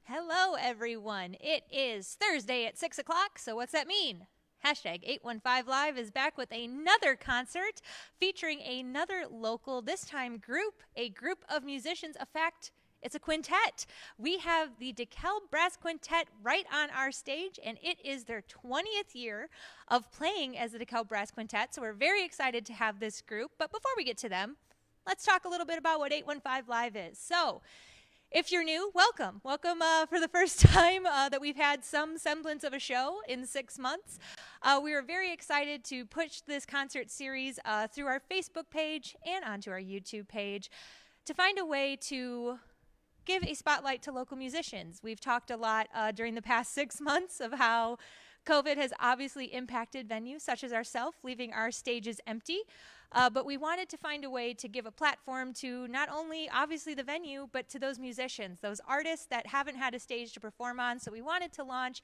Hello, everyone. It is Thursday at 6 o'clock, so what's that mean? Hashtag 815 Live is back with another concert featuring another local, this time a group of musicians. In fact, it's a quintet. We have the DeKalb Brass Quintet right on our stage, and it is their 20th year of playing as the DeKalb Brass Quintet, so we're very excited to have this group. But before we get to them, let's talk a little bit about what 815 Live is. So, if you're new, welcome. Welcome for the first time that we've had some semblance of a show in 6 months. We are very excited to push this concert series through our Facebook page and onto our YouTube page to find a way to give a spotlight to local musicians. We've talked a lot during the past 6 months of how COVID has obviously impacted venues such as ourselves, leaving our stages empty. But we wanted to find a way to give a platform to not only obviously the venue, but to those musicians, those artists that haven't had a stage to perform on. So we wanted to launch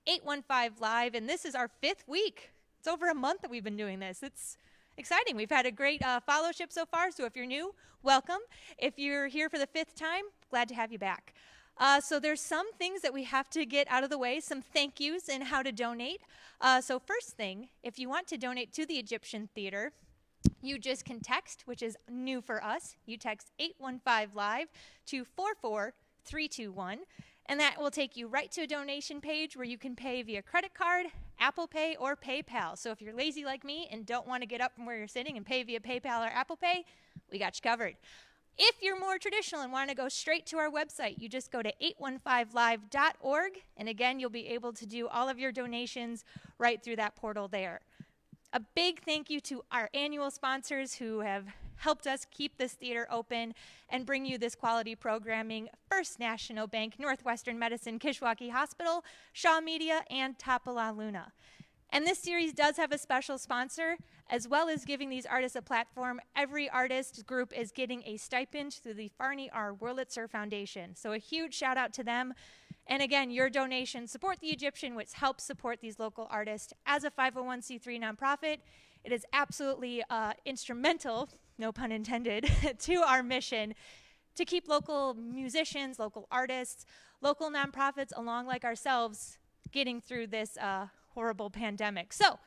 815 Live, and this is our 5th week. It's over a month that we've been doing this. It's exciting. We've had a great fellowship so far. So if you're new, welcome. If you're here for the 5th time, glad to have you back. So there's some things that we have to get out of the way, some thank yous and how to donate. So first thing, if you want to donate to the Egyptian Theater, you just can text, which is new for us. You text 815 Live to 44321, and that will take you right to a donation page where you can pay via credit card, Apple Pay, or PayPal. So if you're lazy like me and don't want to get up from where you're sitting and pay via PayPal or Apple Pay, we got you covered. If you're more traditional and want to go straight to our website, you just go to 815live.org, and again, you'll be able to do all of your donations right through that portal there. A big thank you to our annual sponsors who have helped us keep this theater open and bring you this quality programming: First National Bank, Northwestern Medicine, Kishwaukee Hospital, Shaw Media, and Tapala Luna. And this series does have a special sponsor. As well as giving these artists a platform, every artist group is getting a stipend through the Farney R. Wurlitzer Foundation. So a huge shout out to them. And again, your donations support the Egyptian, which helps support these local artists. As a 501c3 nonprofit, it is absolutely instrumental, no pun intended, to our mission to keep local musicians, local artists, local nonprofits along like ourselves getting through this horrible pandemic. So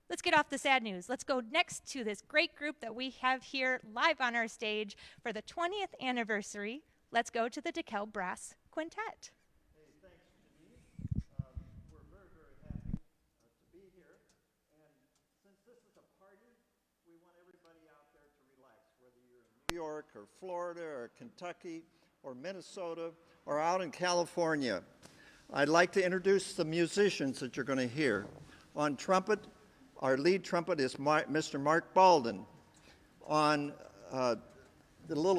let's get off the sad news. Let's go next to this great group that we have here live on our stage for the 20th anniversary. Let's go to the DeKalb Brass Quintet. Hey, thanks, Denise. We're very, very happy to be here. And since this is a party, we want everybody out there to relax, whether you're in New York or Florida or Kentucky or Minnesota or out in California. I'd like to introduce the musicians that you're going to hear. On trumpet, our lead trumpet is Mr. Mark Balden. On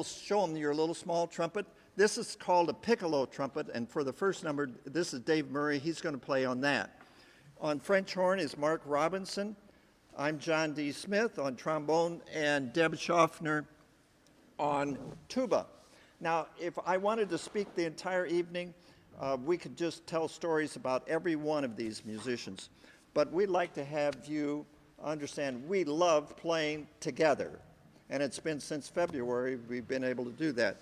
show them your little small trumpet. This is called a piccolo trumpet, and for the first number, this is Dave Murray. He's going to play on that. On French horn is Mark Robinson. I'm John D. Smith on trombone, and Deb Schaffner on tuba. Now, if I wanted to speak the entire evening, we could just tell stories about every one of these musicians. But we'd like to have you understand we love playing together. And it's been since February we've been able to do that.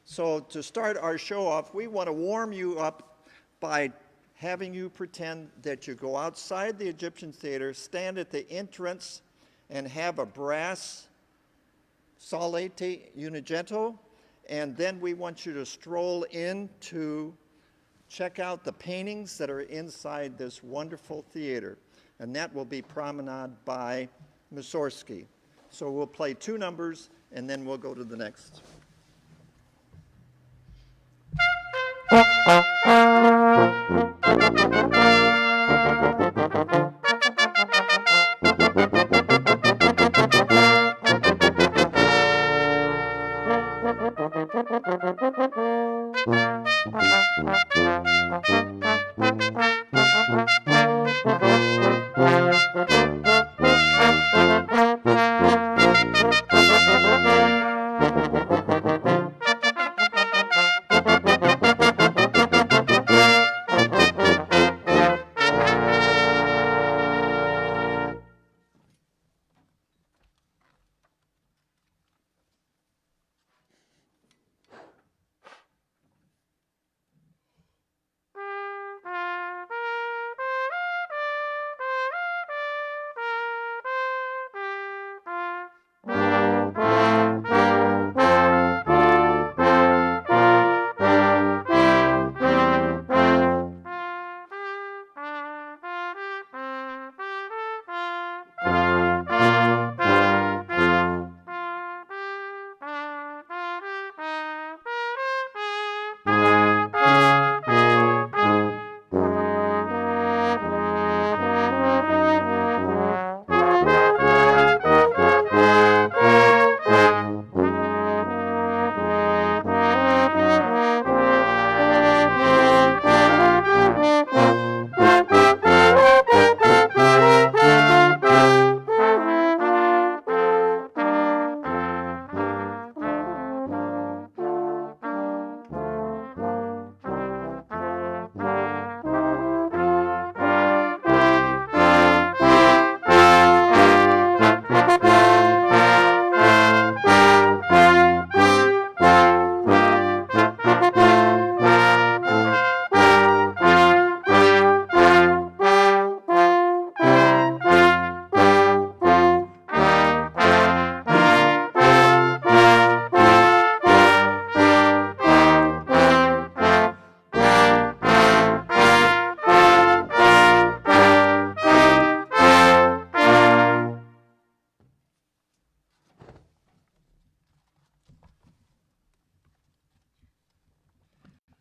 So to start our show off, we want to warm you up by having you pretend that you go outside the Egyptian Theater, stand at the entrance, and have a brass solete unigento. And then we want you to stroll in to check out the paintings that are inside this wonderful theater, and that will be Promenade by Mussorgsky. So we'll play 2 numbers, and then we'll go to the next.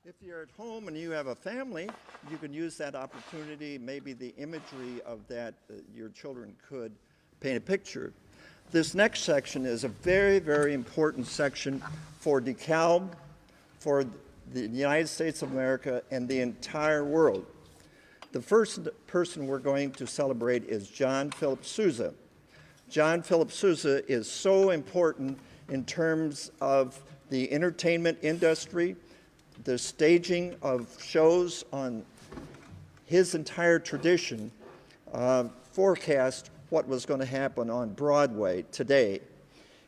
If you're at home and you have a family, you can use that opportunity, maybe the imagery of that, your children could paint a picture. This next section is a very, very important section for DeKalb, for the United States of America, and the entire world. The first person we're going to celebrate is John Philip Sousa. John Philip Sousa is so important in terms of the entertainment industry, the staging of shows on his entire tradition forecast what was going to happen on Broadway today.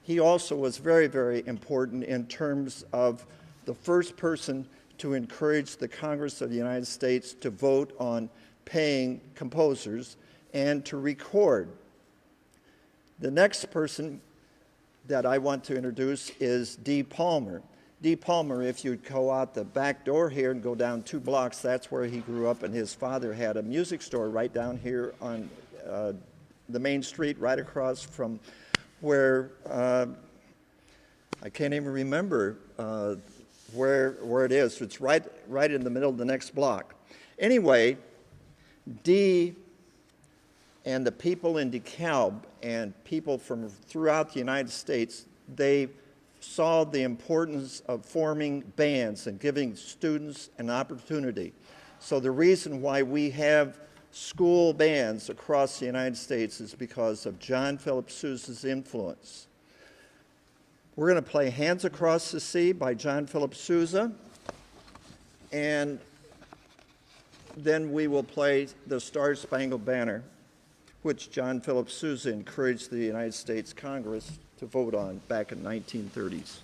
He also was very, very important in terms of the first person to encourage the Congress of the United States to vote on paying composers and to record. The next person that I want to introduce is Dee Palmer. Dee Palmer, if you go out the back door here and go down 2 blocks, that's where he grew up, and his father had a music store right down here on the main street, right across from where, I can't even remember where it is. It's right in the middle of the next block. Anyway, Dee and the people in DeKalb and people from throughout the United States, they saw the importance of forming bands and giving students an opportunity. So the reason why we have school bands across the United States is because of John Philip Sousa's influence. We're going to play Hands Across the Sea by John Philip Sousa, and then we will play the Star-Spangled Banner, which John Philip Sousa encouraged the United States Congress to vote on back in the 1930s.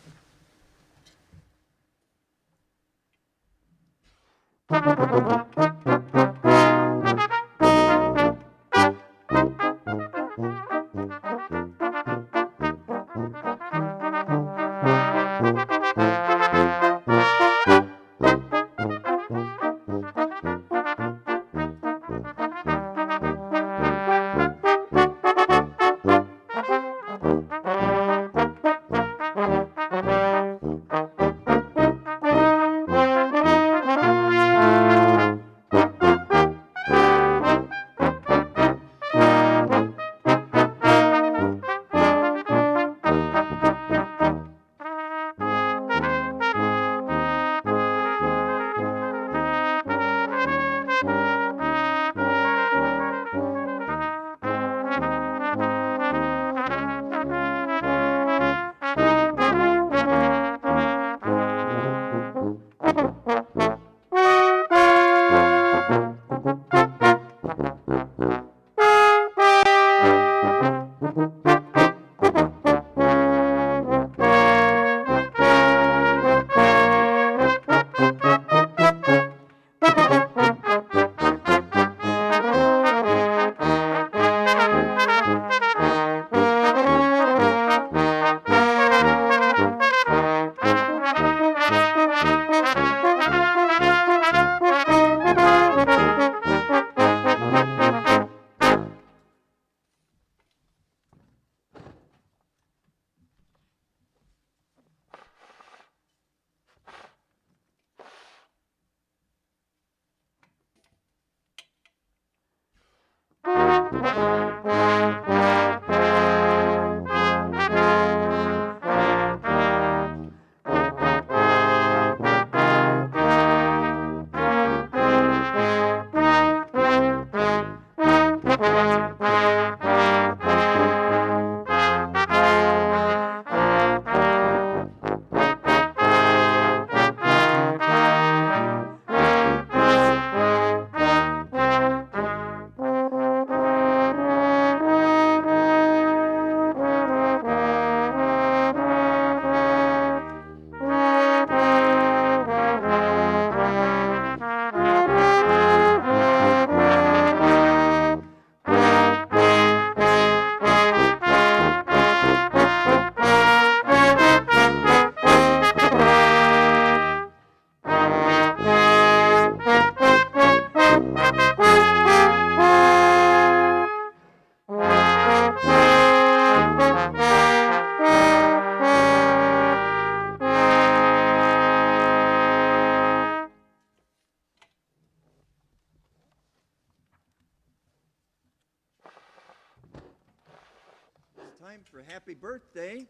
time for Happy Birthday.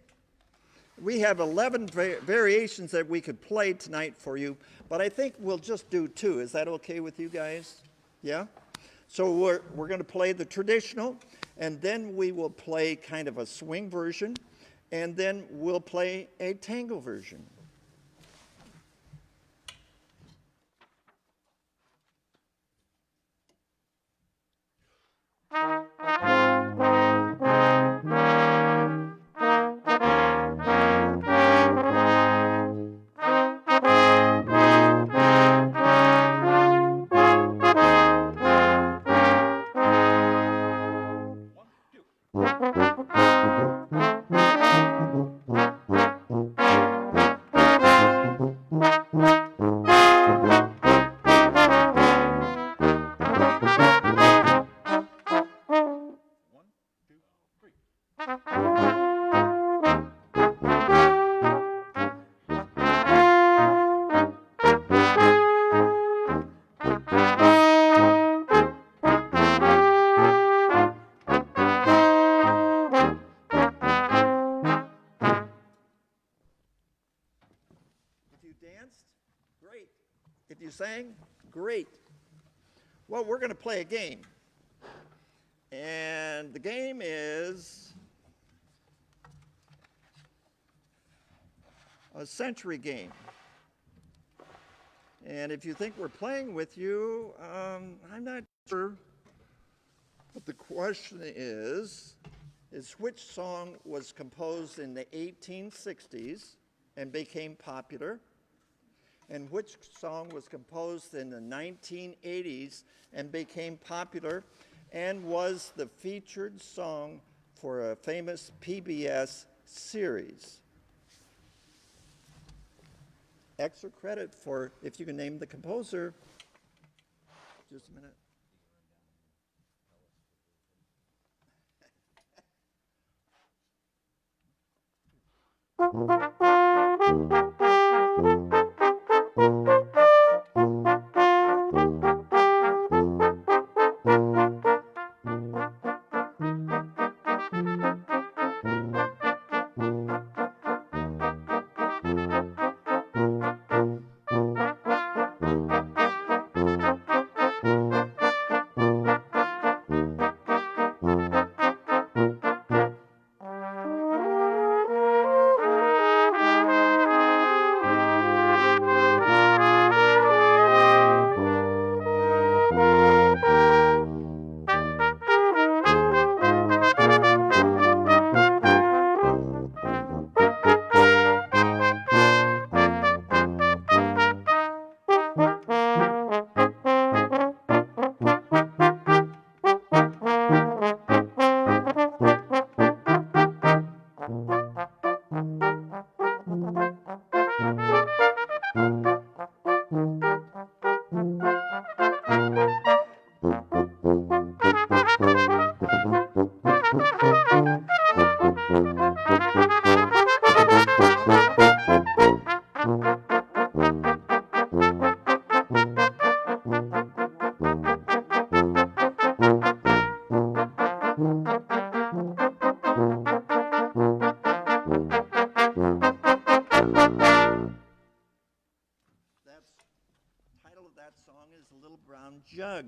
We have 11 variations that we could play tonight for you, but I think we'll just do 2. Is that okay with you guys? Yeah? So we're going to play the traditional, and then we will play kind of a swing version, and then we'll play a tango version. Danced? Great. If you sang? Great. Well, we're going to play a game. And the game is a century game. And if you think we're playing with you, I'm not sure. But the question is which song was composed in the 1860s and became popular? And which song was composed in the 1980s and became popular and was the featured song for a famous PBS series? Extra credit for if you can name the composer. Just a minute. That song is Little Brown Jug.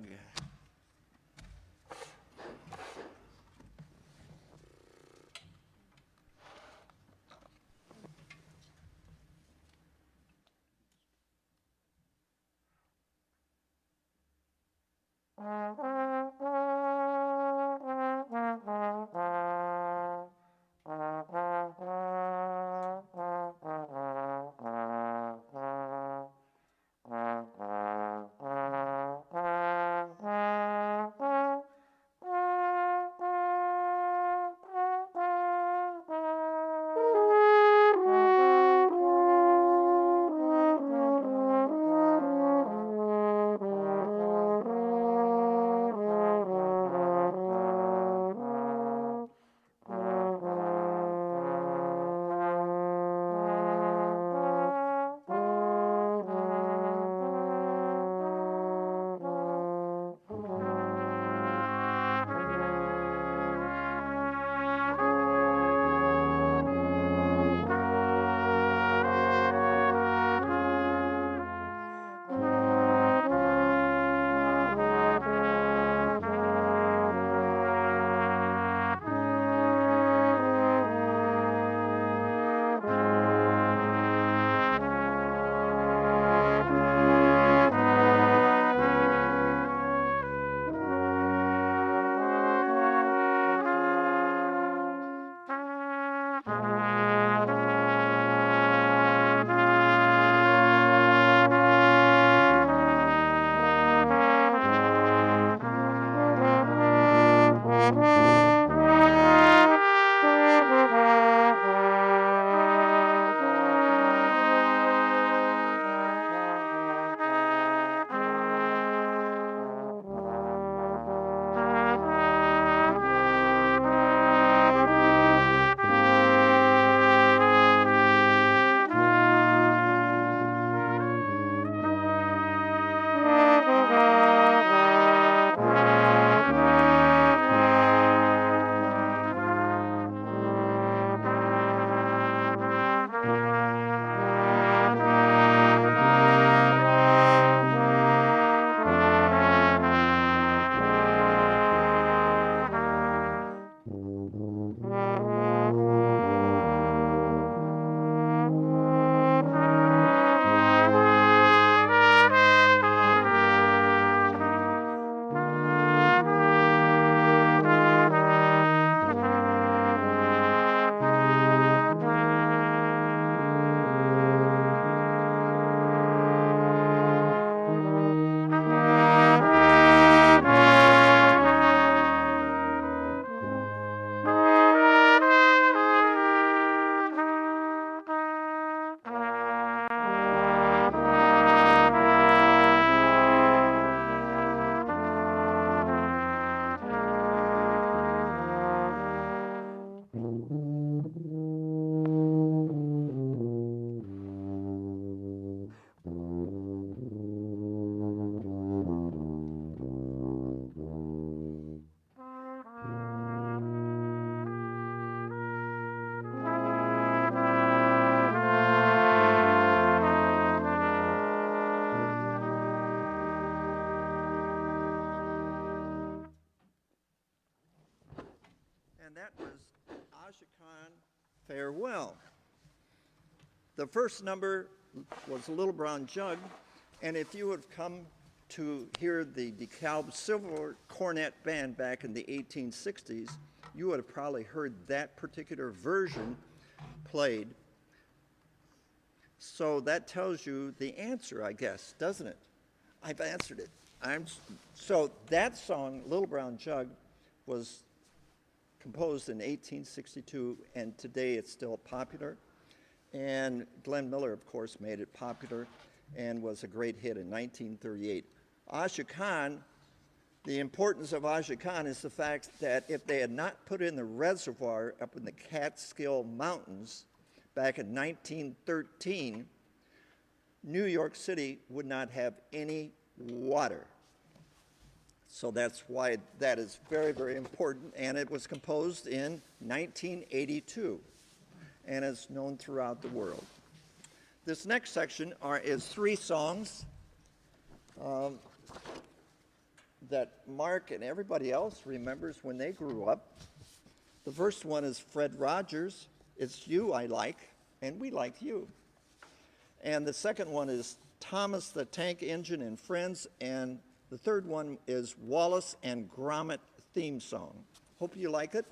Asha Farewell. The first number was Little Brown Jug, and if you would come to hear the DeKalb Silver Cornet Band back in the 1860s, you would have probably heard that particular version played. So that tells you the answer, I guess, doesn't it? I've answered it. So that song, Little Brown Jug, was composed in 1862, and today it's still popular. And Glenn Miller, of course, made it popular and was a great hit in 1938. Asha Khan, the importance of Asha Khan is the fact that if they had not put in the reservoir up in the Catskill Mountains back in 1913, New York City would not have any water. So that's why that is very, very important, and it was composed in 1982 and is known throughout the world. This next section is 3 songs that Mark and everybody else remembers when they grew up. The first one is Fred Rogers, It's You I Like, and We Like You. And the second one is Thomas the Tank Engine and Friends, and the third one is Wallace and Gromit theme song. Hope you like it.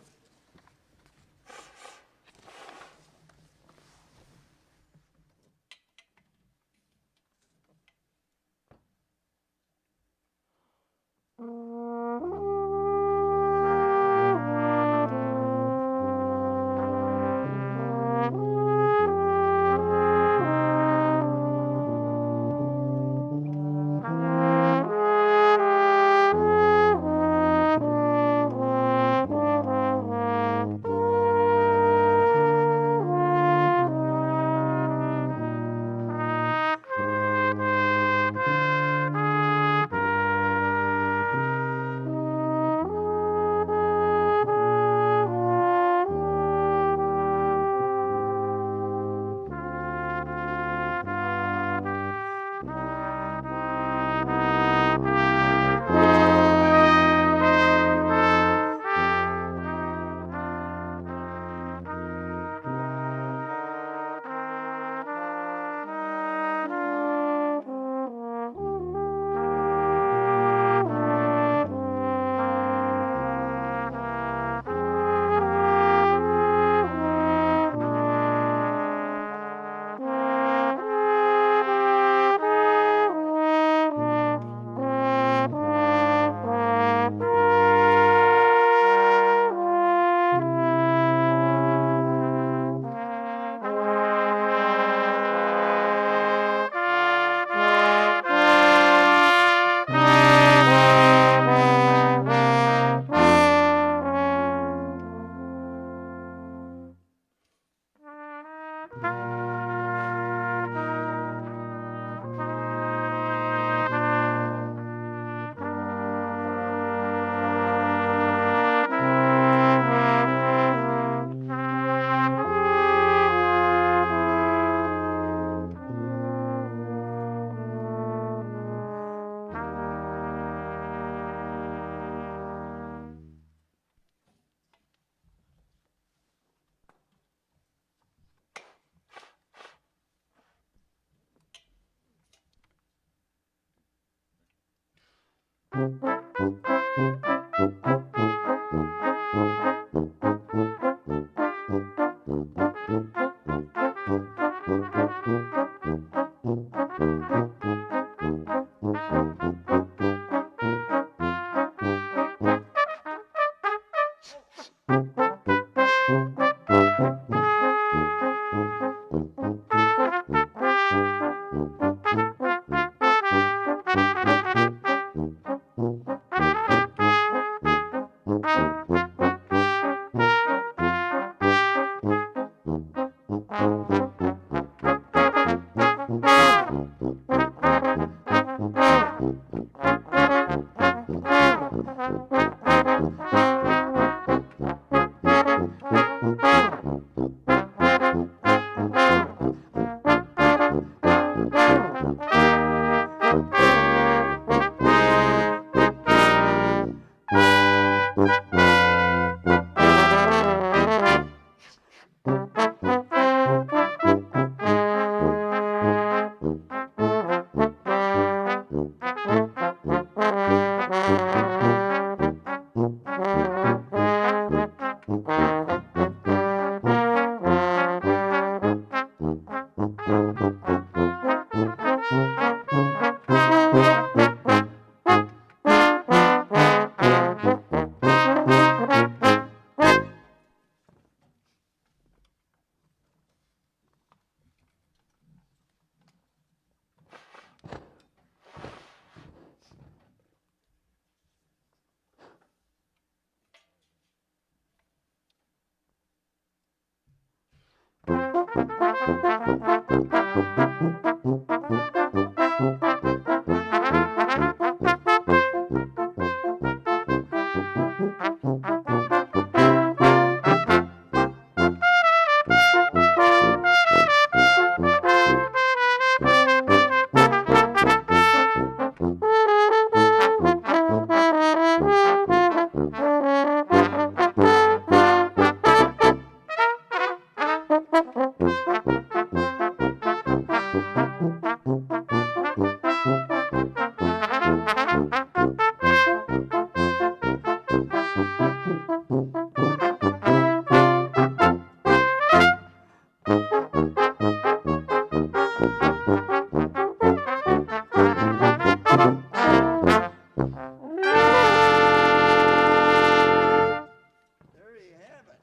There you have it.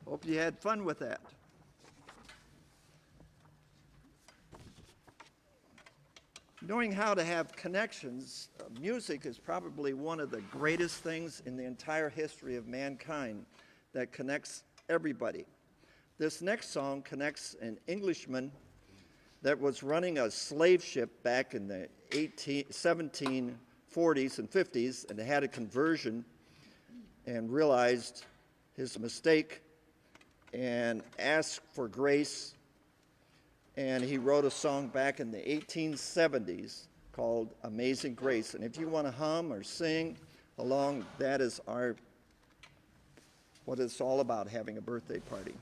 Hope you had fun with that. Knowing how to have connections, music is probably one of the greatest things in the entire history of mankind that connects everybody. This next song connects an Englishman that was running a slave ship back in the 1740s and 50s and had a conversion and realized his mistake and asked for grace. And he wrote a song back in the 1870s called Amazing Grace. And if you want to hum or sing along, that is what it's all about, having a birthday party.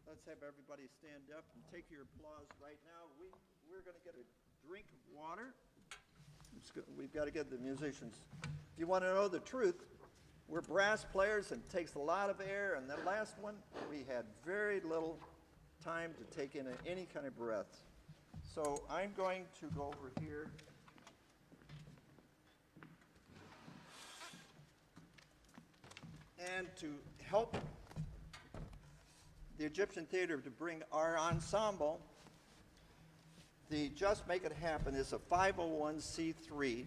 Let's have everybody stand up and take your applause right now. We're going to get a drink of water. We've got to get the musicians. If you want to know the truth, we're brass players and it takes a lot of air. And that last one, we had very little time to take in any kind of breath. So I'm going to go over here. And to help the Egyptian Theater to bring our ensemble, The Just Make It Happen is a 501c3,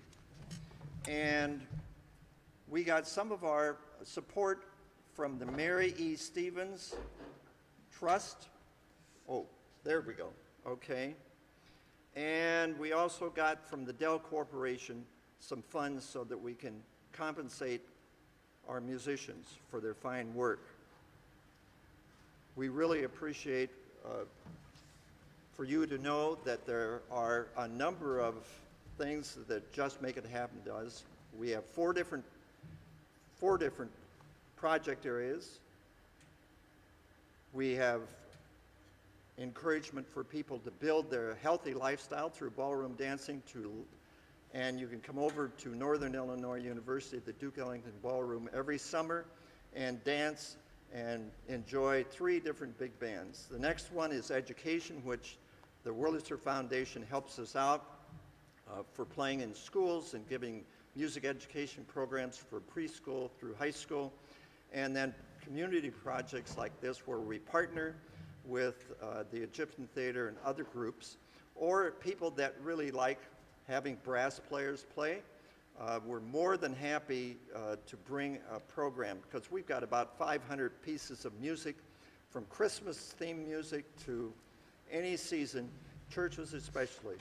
and we got some of our support from the Mary E. Stevens Trust. Oh, there we go. Okay. And we also got from the Dell Corporation some funds so that we can compensate our musicians for their fine work. We really appreciate for you to know that there are a number of things that Just Make It Happen does. We have four different project areas. We have encouragement for people to build their healthy lifestyle through ballroom dancing, and you can come over to Northern Illinois University at the Duke Ellington Ballroom every summer and dance and enjoy 3 different big bands. The next one is education, which the Wurlitzer Foundation helps us out for playing in schools and giving music education programs for preschool through high school. And then community projects like this where we partner with the Egyptian Theater and other groups, or people that really like having brass players play. We're more than happy to bring a program, because we've got about 500 pieces of music, from Christmas theme music to any season, churches especially.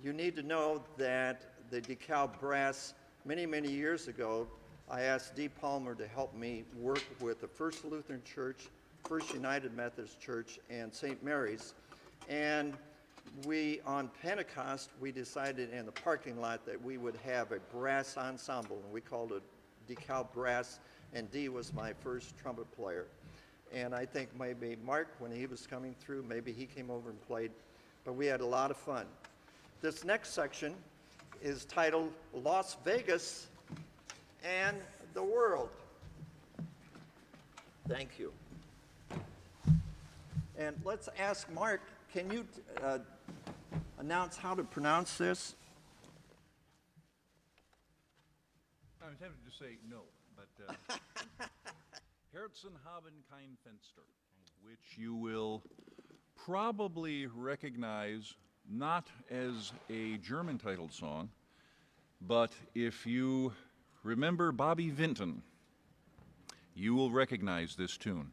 You need to know that the DeKalb Brass, many, many years ago, I asked Dee Palmer to help me work with the First Lutheran Church, First United Methodist Church, and St. Mary's. And we, on Pentecost, we decided in the parking lot that we would have a brass ensemble, and we called it DeKalb Brass, and Dee was my first trumpet player. And I think maybe Mark, when he was coming through, maybe he came over and played, but we had a lot of fun. This next section is titled Las Vegas and the World. Thank you. And let's ask Mark, can you announce how to pronounce this? I was tempted to say no, but Herzen haben kein Fenster, which you will probably recognize not as a German titled song, but if you remember Bobby Vinton, you will recognize this tune.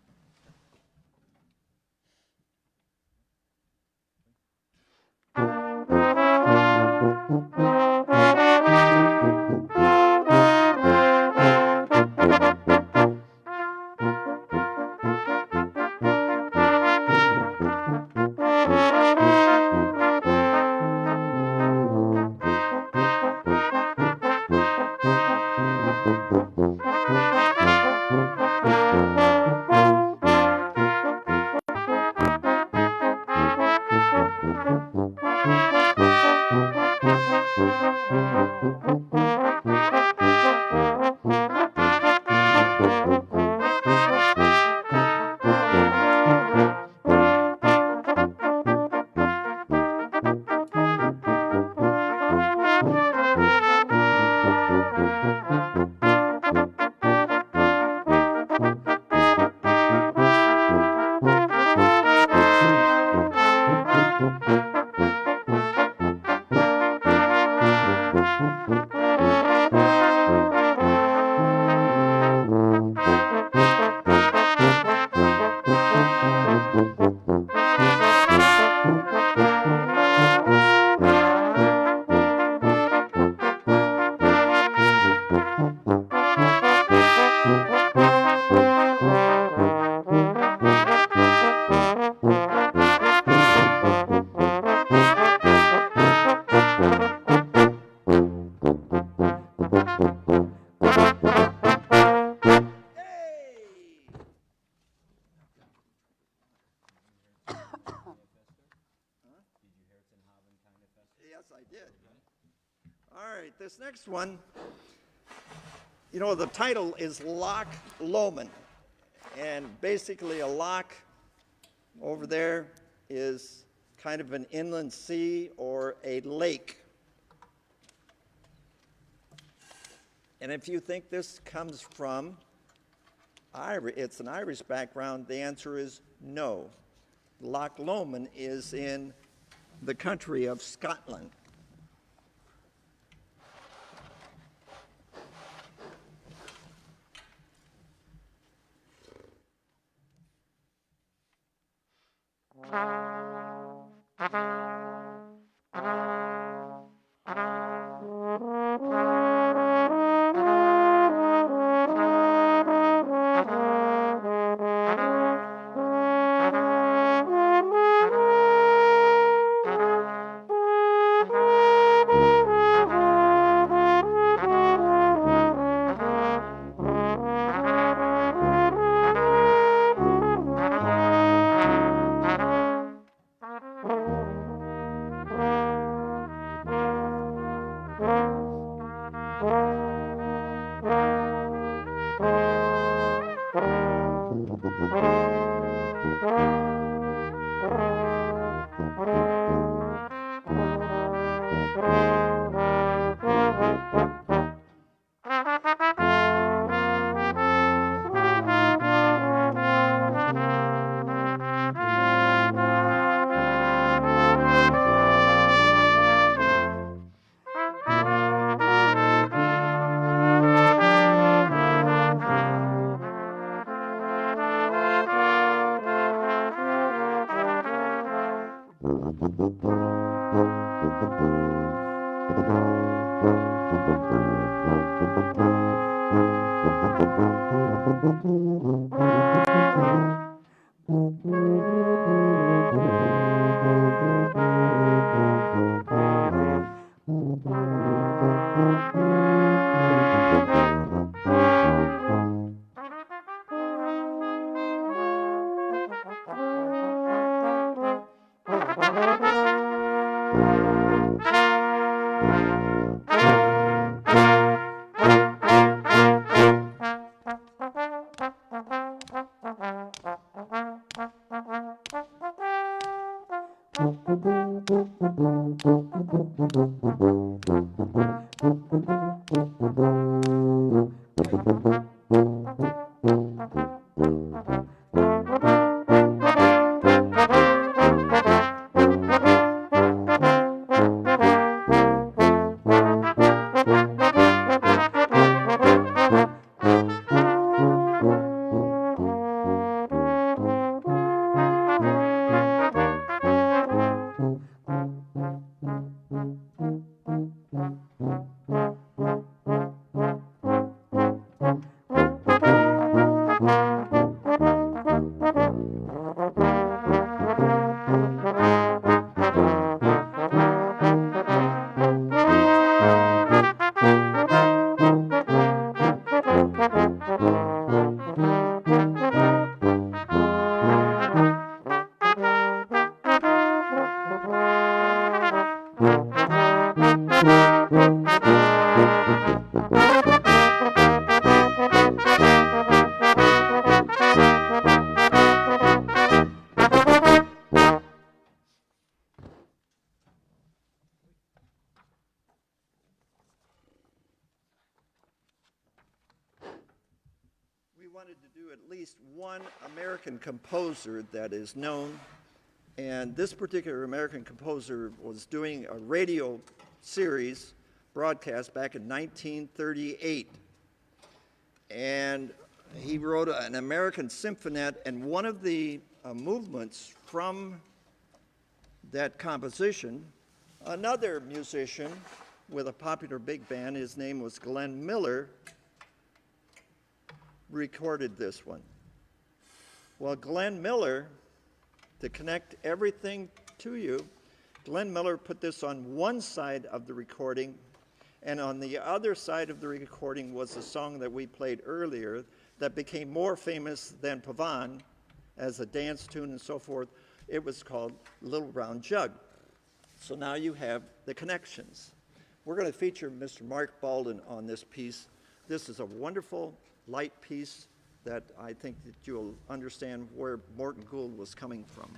Yes, I did. All right, this next one, you know, the title is Loch Lomond. And basically a loch over there is kind of an inland sea or a lake. And if you think this comes from it's an Irish background, the answer is no. Loch Lomond is in the country of Scotland. We wanted to do at least one American composer that is known, and this particular American composer was doing a radio series broadcast back in 1938, and he wrote an American symphonette, and one of the movements from that composition, another musician with a popular big band, his name was Glenn Miller, recorded this one. Well, Glenn Miller, to connect everything to you, Glenn Miller put this on one side of the recording, and on the other side of the recording was a song that we played earlier that became more famous than Pavan as a dance tune and so forth. It was called Little Brown Jug. So now you have the connections. We're going to feature Mr. Mark Baldwin on this piece. This is a wonderful, light piece that I think that you'll understand where Morton Gould was coming from.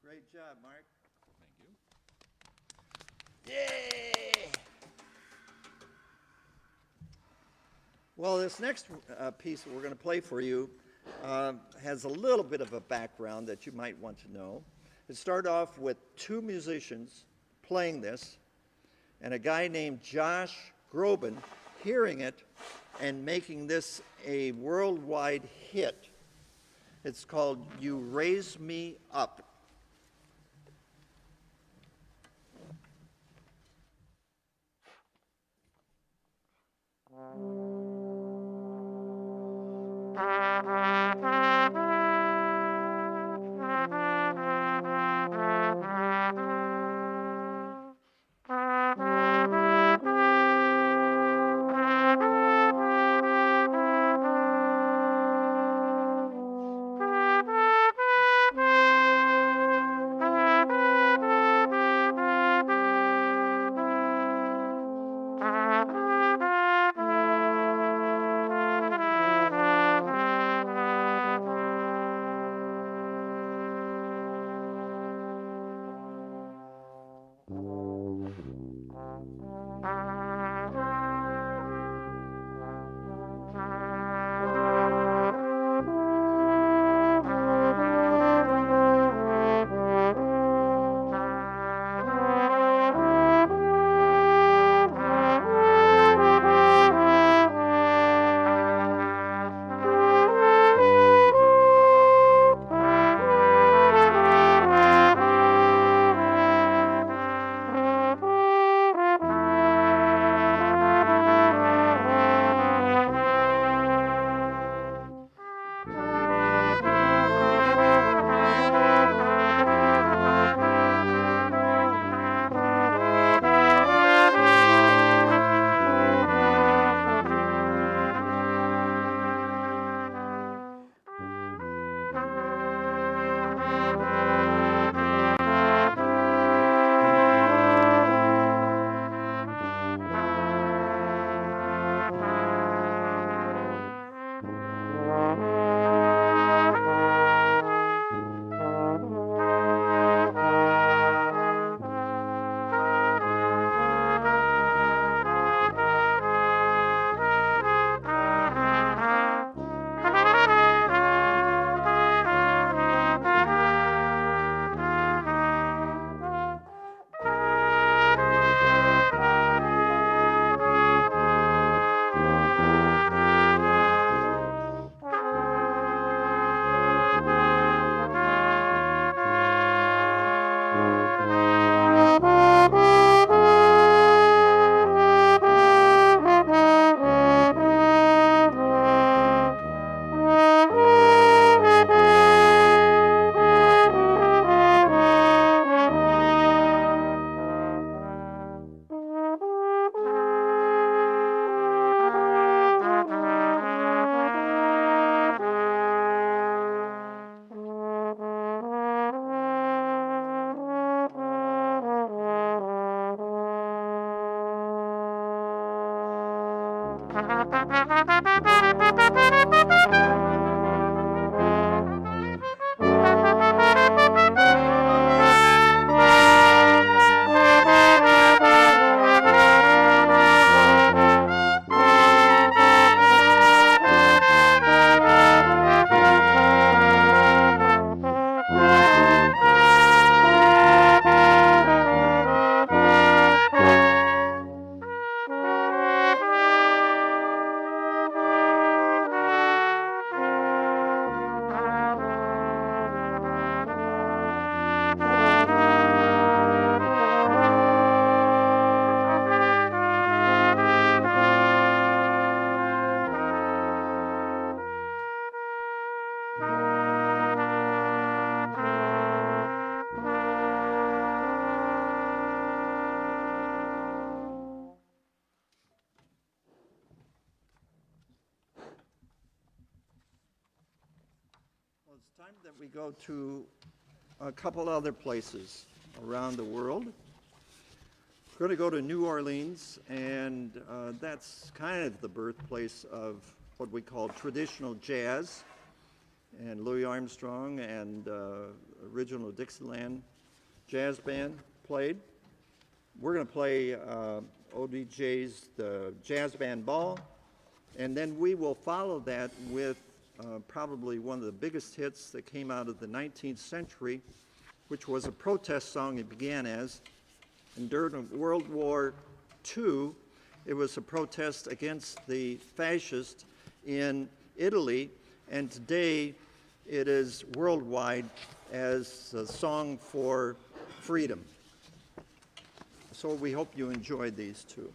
Great job, Mark. Thank you. Yay! Well, this next piece that we're going to play for you has a little bit of a background that you might want to know. It started off with two musicians playing this, and a guy named Josh Groban hearing it and making this a worldwide hit. It's called You Raise Me Up. Well, it's time that we go to a couple other places around the world. We're going to go to New Orleans, and that's kind of the birthplace of what we call traditional jazz. And Louis Armstrong and original Dixieland jazz band played. We're going to play ODJ's the Jazz Band Ball, and then we will follow that with probably one of the biggest hits that came out of the 19th century, which was a protest song it began as. And during World War II, it was a protest against the fascists in Italy, and today it is worldwide as a song for freedom. So we hope you enjoyed these two.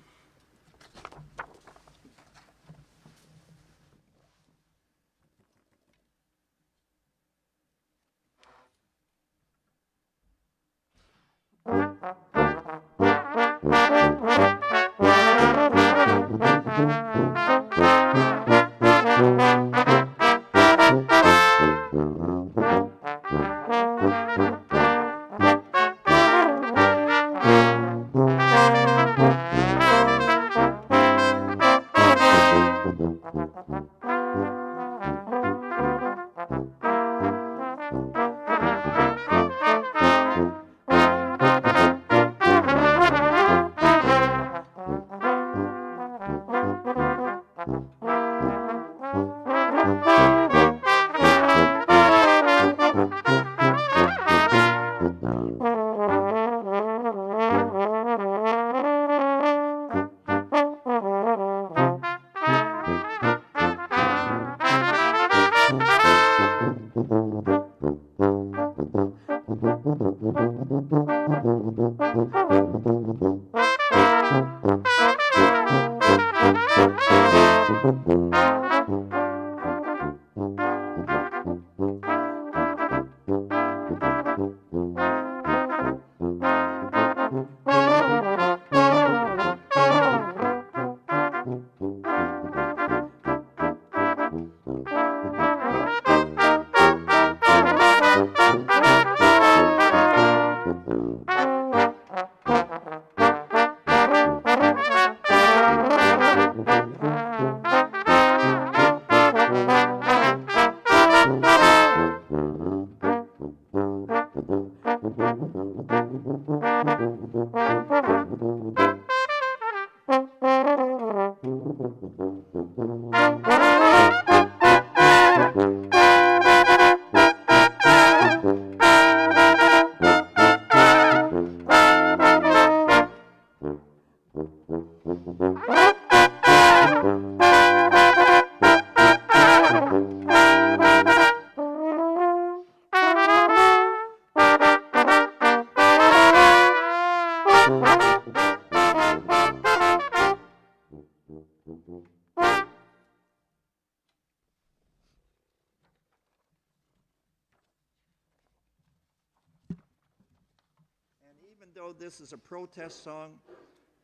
Even though this is a protest song,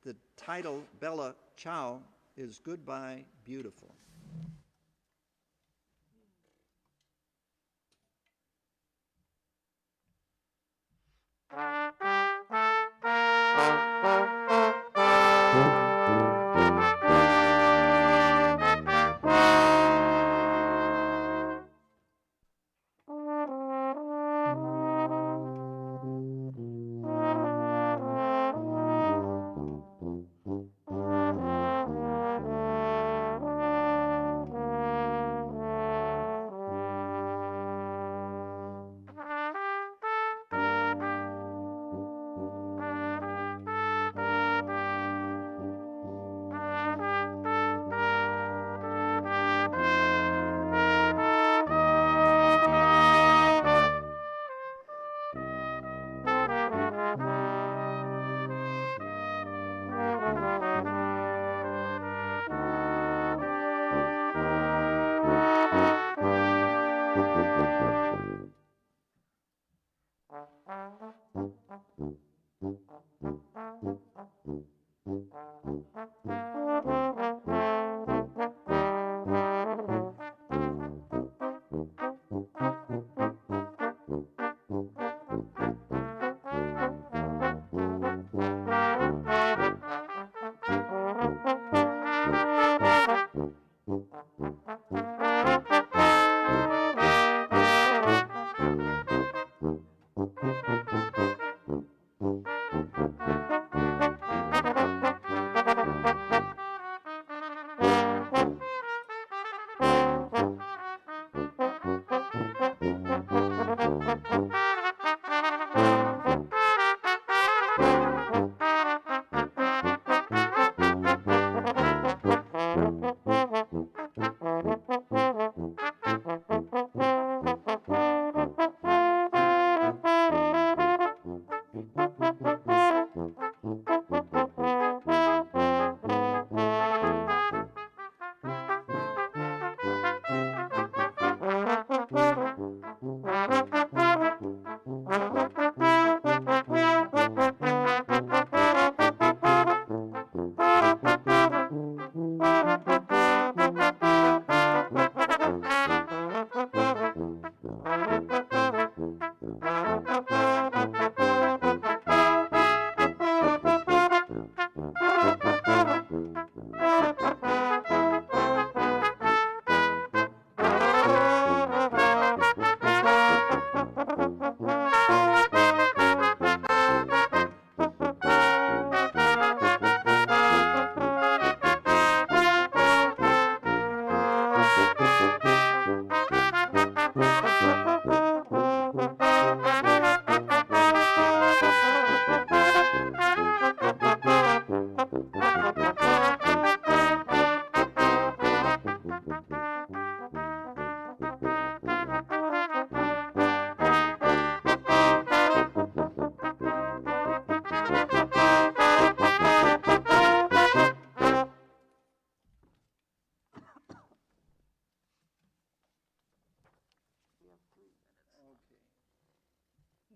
the title, Bella Ciao, is Goodbye Beautiful.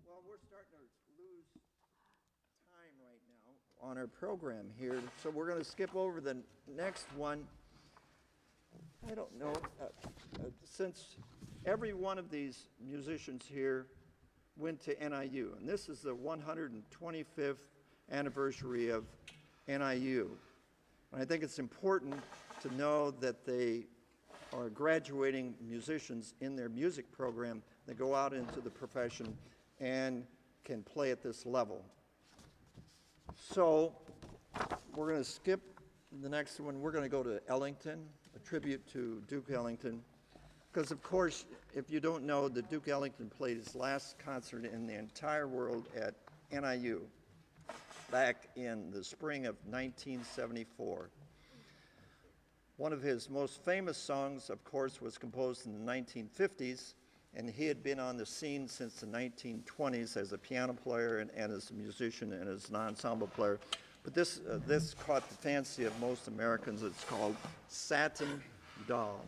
Well, we're starting to lose time right now on our program here, so we're going to skip over the next one. I don't know, since every one of these musicians here went to NIU, and this is the 125th anniversary of NIU. And I think it's important to know that they are graduating musicians in their music program that go out into the profession and can play at this level. So we're going to skip the next one. We're going to go to Ellington, a tribute to Duke Ellington. Because, of course, if you don't know, that Duke Ellington played his last concert in the entire world at NIU back in the spring of 1974. One of his most famous songs, of course, was composed in the 1950s, and he had been on the scene since the 1920s as a piano player and as a musician and as an ensemble player. But this caught the fancy of most Americans. It's called Satin Doll.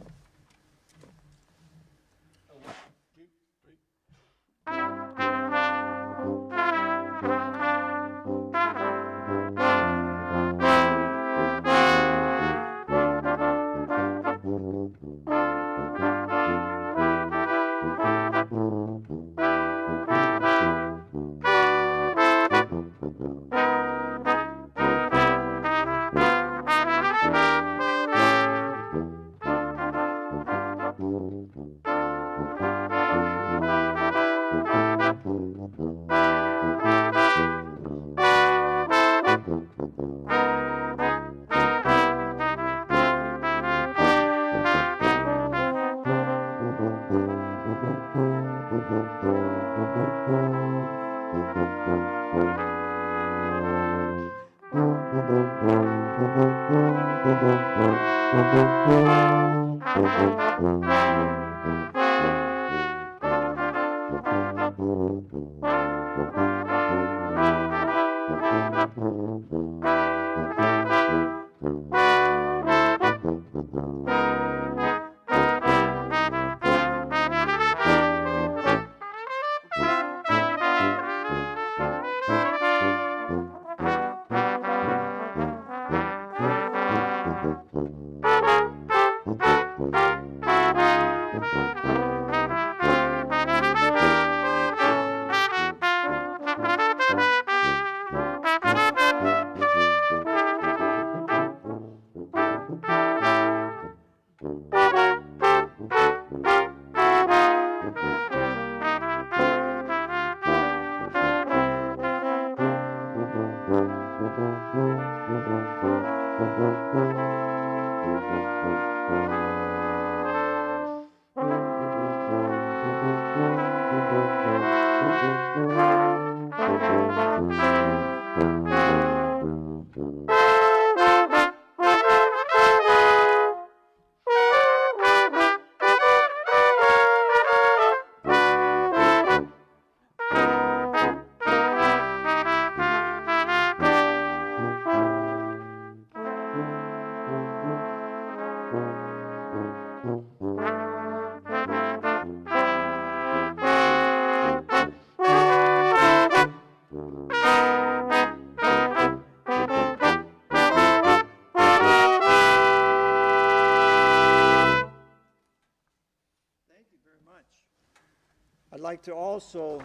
like to also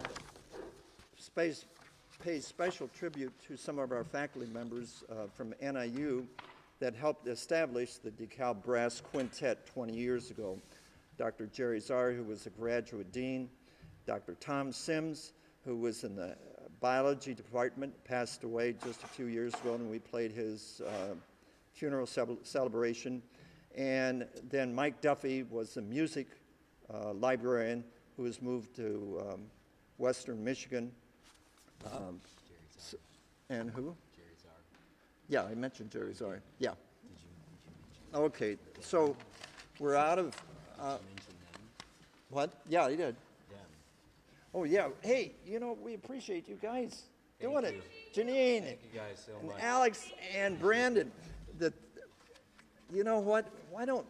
pay special tribute to some of our faculty members from NIU that helped establish the DeKalb Brass Quintet 20 years ago. Dr. Jerry Czar, who was a graduate dean, Dr. Tom Sims, who was in the biology department, passed away just a few years ago, and we played his funeral celebration. And then Mike Duffy was a music librarian who has moved to Western Michigan. And who? Jerry Czar. Yeah, I mentioned Jerry Czar. Yeah. Okay, so we're out of. Mention them. What? Yeah, I did. Them. Oh, yeah. Hey, you know, we appreciate you guys doing Thank it. Janine Thank you guys so and much. Alex and Brandon. You know what? Why don't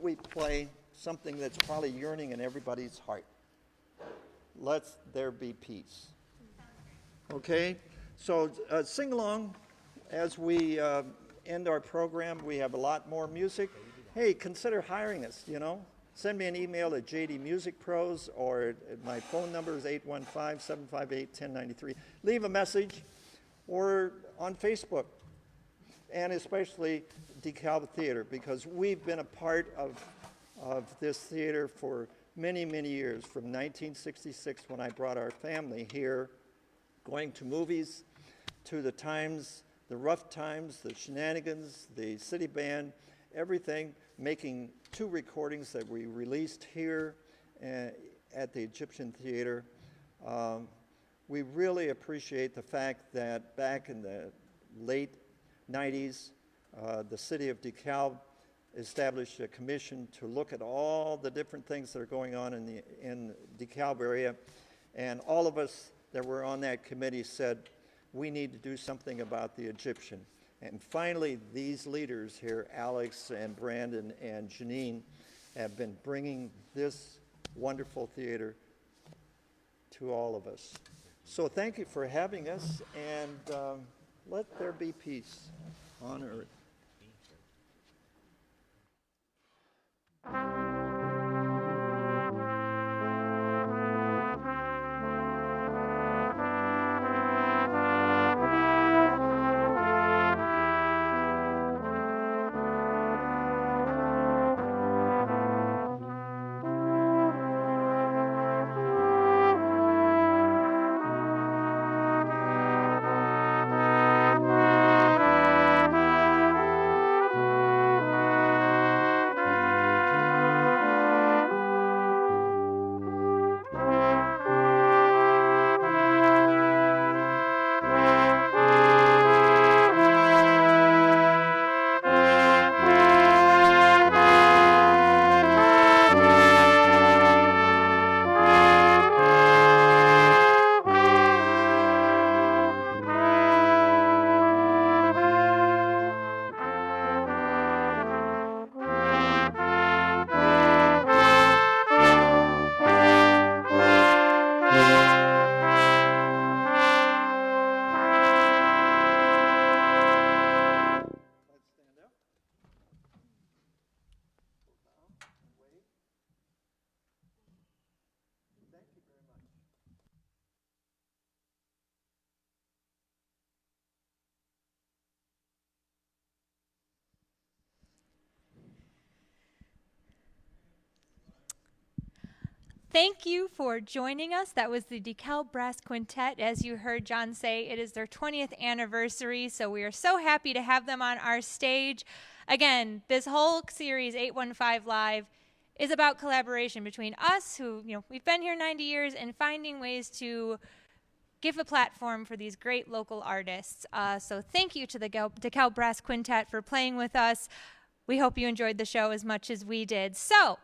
we play something that's probably yearning in everybody's heart? Let there be peace. Okay? So sing along as we end our program. We have a lot more music. Hey, consider hiring us, you know. Send me an email at jdmusicpros, or my phone number is 815-758-1093. Leave a message, or on Facebook, and especially DeKalb Theater, because we've been a part of this theater for many, many years, from 1966 when I brought our family here, going to movies, to the times, the rough times, the shenanigans, the city band, everything, making 2 recordings that we released here at the Egyptian Theater. We really appreciate the fact that back in the late 90s, the city of DeKalb established a commission to look at all the different things that are going on in the DeKalb area, and all of us that were on that committee said, we need to do something about the Egyptian. And finally, these leaders here, Alex and Brandon and Janine, have been bringing this wonderful theater to all of us. So thank you for having us, and let there be peace on earth. Thank you for joining us. That was the DeKalb Brass Quintet. As you heard John say, it is their 20th anniversary, so we are so happy to have them on our stage. Again, this whole series, 815 Live, is about collaboration between us, who, we've been here 90 years, and finding ways to give a platform for these great local artists. So thank you to the DeKalb Brass Quintet for playing with us. We hope you enjoyed the show as much as we did. So,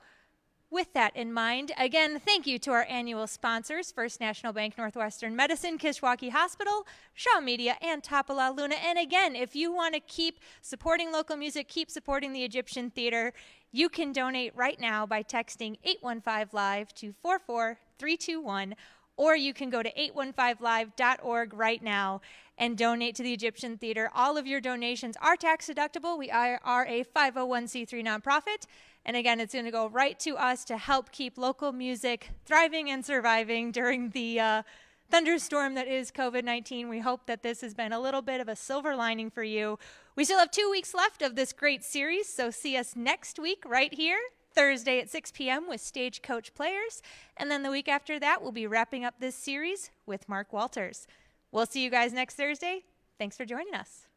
with that in mind, again, thank you to our annual sponsors, First National Bank Northwestern Medicine, Kishwaukee Hospital, Shaw Media, and Tapala Luna. And again, if you want to keep supporting local music, keep supporting the Egyptian Theater, you can donate right now by texting 815-LIVE to 44321, or you can go to 815live.org right now and donate to the Egyptian Theater. All of your donations are tax deductible. We are a 501c3 nonprofit. And again, it's going to go right to us to help keep local music thriving and surviving during the thunderstorm that is COVID-19. We hope that this has been a little bit of a silver lining for you. We still have 2 weeks left of this great series, so see us next week right here, Thursday at 6 p.m. with Stagecoach Players. And then the week after that, we'll be wrapping up this series with Mark Walters. We'll see you guys next Thursday. Thanks for joining us.